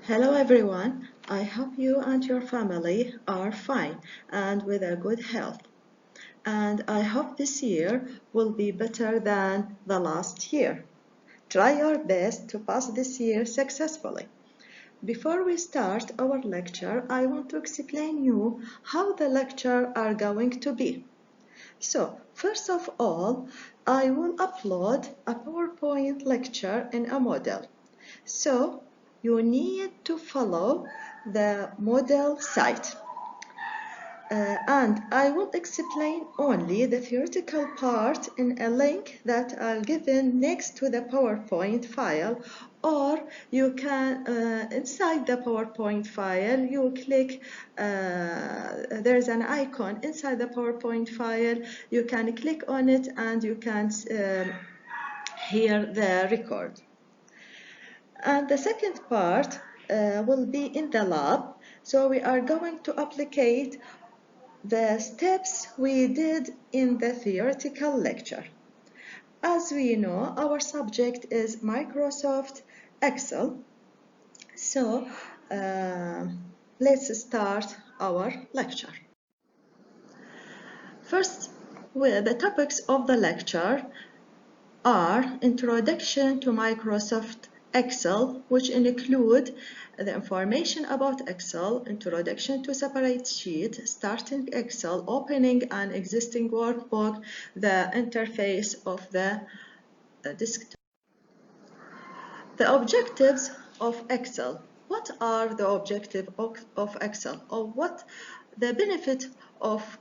Hello everyone, I hope you and your family are fine and with a good health. And I hope this year will be better than the last year. Try your best to pass this year successfully. Before we start our lecture, I want to explain you how the lecture are going to be. So, first of all, I will upload a PowerPoint lecture in a model. So, you need to follow the model site. And I will explain only the theoretical part in a link that I'll give in next to the PowerPoint file, or you can, inside the PowerPoint file, you click, there's an icon inside the PowerPoint file, you can click on it and you can hear the record. And the second part will be in the lab, so we are going to applicate the steps we did in the theoretical lecture. As we know, our subject is Microsoft Excel. So let's start our lecture. First, the topics of the lecture are Introduction to Microsoft Excel, which include the information about Excel, introduction to separate sheet, starting Excel, opening an existing workbook, the interface of the desktop. The objectives of Excel. What are the objectives of Excel, or what the benefit of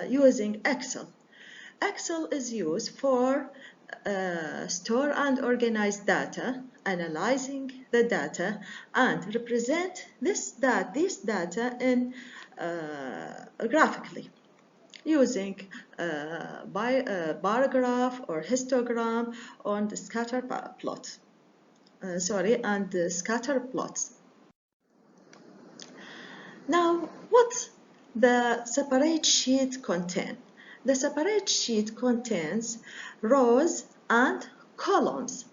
using Excel? Excel is used for store and organize data, analyzing the data, and represent this data in graphically using bar graph or histogram on the scatter plot. And the scatter plots. Now, what the separate sheet contain? The separate sheet contains rows and columns.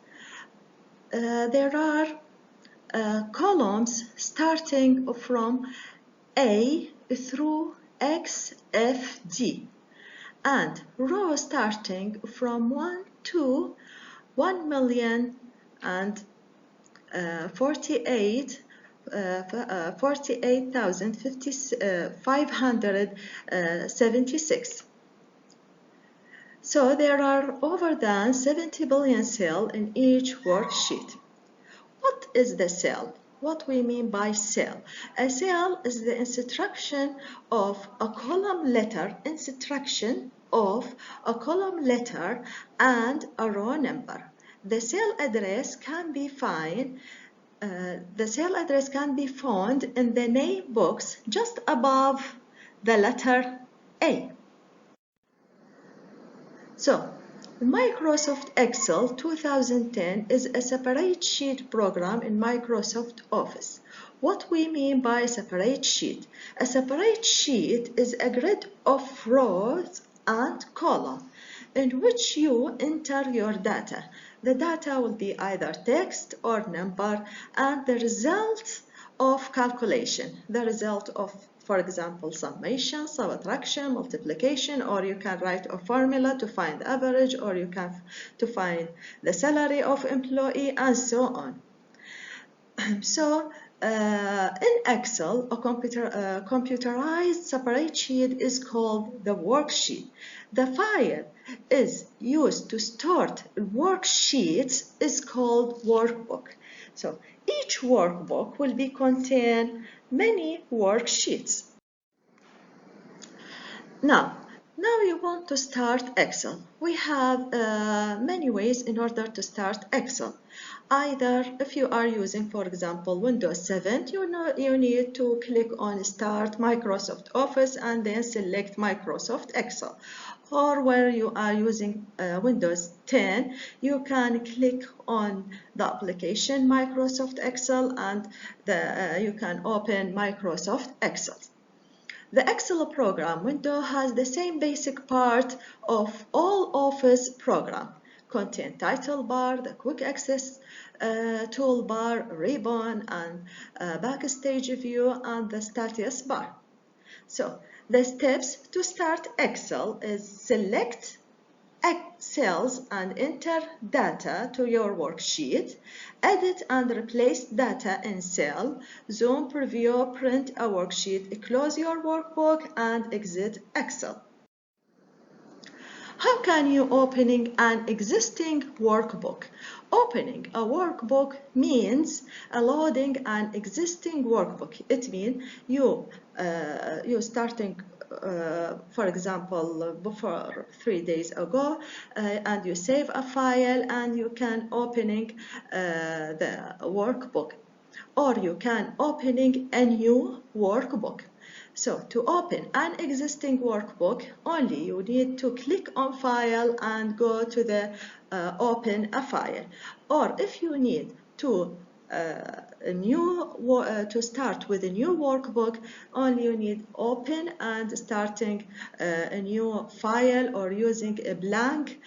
There are columns starting from A through XFD, and rows starting from 1 to 1,048,576. So there are over than 70 billion cells in each worksheet. What is the cell? What we mean by cell? A cell is the instruction of a column letter, and a row number. The cell address can be found. In the name box just above the letter A. So, Microsoft Excel 2010 is a separate sheet program in Microsoft Office. What we mean by a separate sheet? A separate sheet is a grid of rows and columns in which you enter your data. The data will be either text or number, and the result of calculation, the result of, for example, summation, subtraction, multiplication, or you can write a formula to find average, or you can to find the salary of employee, and so on. So in Excel, a computerized separate sheet is called the worksheet. The file is used to store worksheets is called workbook. So each workbook will contain many worksheets. Now you want to start Excel. We have many ways in order to start Excel. Either if you are using, for example, Windows 7, you need to click on Start Microsoft Office and then select Microsoft Excel. Or where you are using Windows 10, you can click on the application Microsoft Excel and you can open Microsoft Excel. The Excel program window has the same basic part of all Office programs, contain title bar, the quick access toolbar, ribbon, and backstage view, and the status bar. So the steps to start Excel is select cells and enter data to your worksheet, edit and replace data in cell, zoom, preview, print a worksheet, close your workbook, and exit Excel. How can you opening an existing workbook? Opening a workbook means loading an existing workbook. It means you starting for example, before 3 days ago, and you save a file and you can opening the workbook, or you can opening a new workbook. So to open an existing workbook, only you need to click on File and go to the Open a File. Or if you need to to start with a new workbook, only you need open and starting a new file or using a blank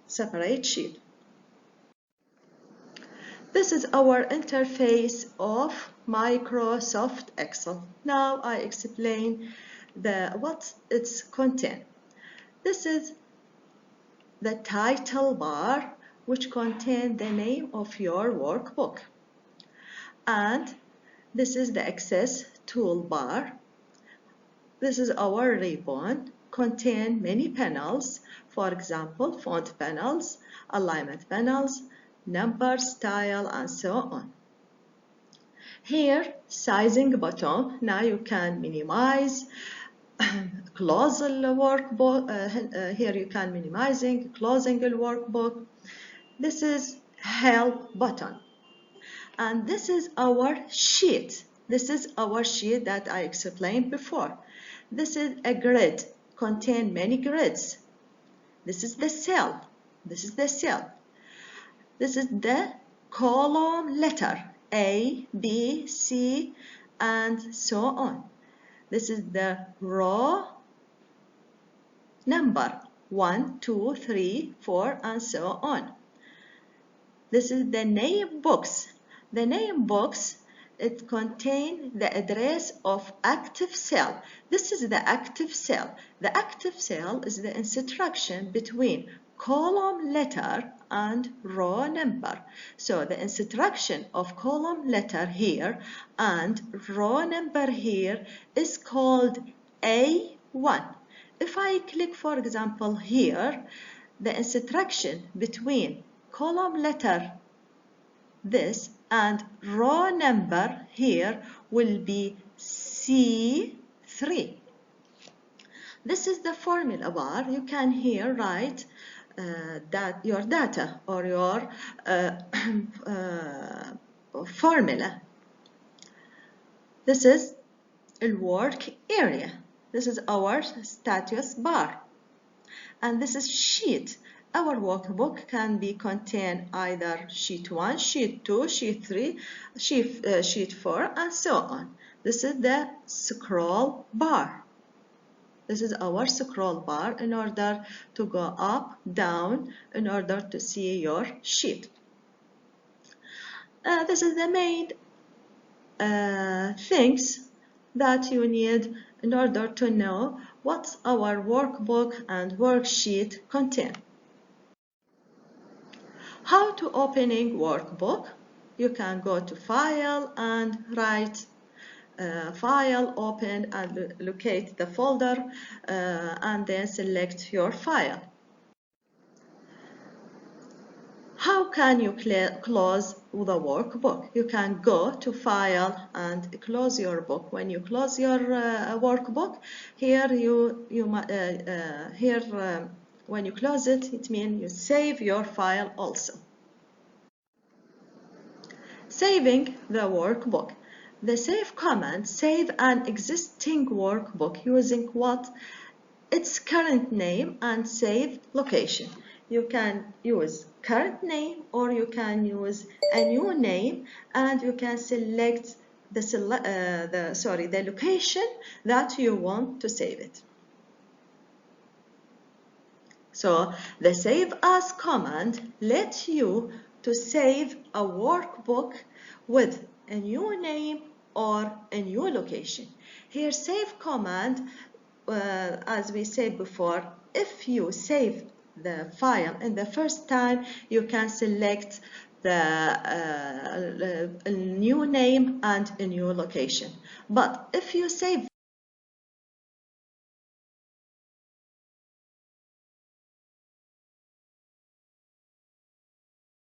separate sheet. This is our interface of Microsoft Excel. Now I explain what its content. This is the title bar, which contains the name of your workbook. And this is the access toolbar. This is our ribbon, contain many panels, for example, font panels, alignment panels, number, style, and so on. Here, sizing button. Now you can minimize, close the workbook. Here you can minimizing, closing the workbook. This is help button. And this is our sheet. This is our sheet that I explained before. This is a grid, contain many grids. This is the cell. This is the cell. This is the column letter A, B, C, and so on. This is the row number 1, 2, 3, 4, and so on. This is the name box. The name box, it contains the address of active cell. This is the active cell. The active cell is the instruction between column letter and row number. So the instruction of column letter here and row number here is called A1. If I click, for example, here, the instruction between column letter this and row number here will be C3. This is the formula bar. You can here write that your data or your formula. This is a work area. This is our status bar. And this is sheet. Our workbook can be contain either sheet 1, sheet 2, sheet 3, sheet 4, and so on. This is the scroll bar. This is our scroll bar in order to go up, down, in order to see your sheet. This is the main things that you need in order to know what our workbook and worksheet contain. How to opening workbook? You can go to File and write File, Open, and locate the folder and then select your file. How can you close the workbook? You can go to File and close your book. When you close your workbook, here when you close it, it means you save your file also. Saving the workbook. The save command save an existing workbook using what? Its current name and save location. You can use current name or you can use a new name, and you can select the location that you want to save it. So the save as command lets you to save a workbook with a new name or a new location. Here save command, as we said before, if you save the file in the first time, you can select the new name and a new location. But if you save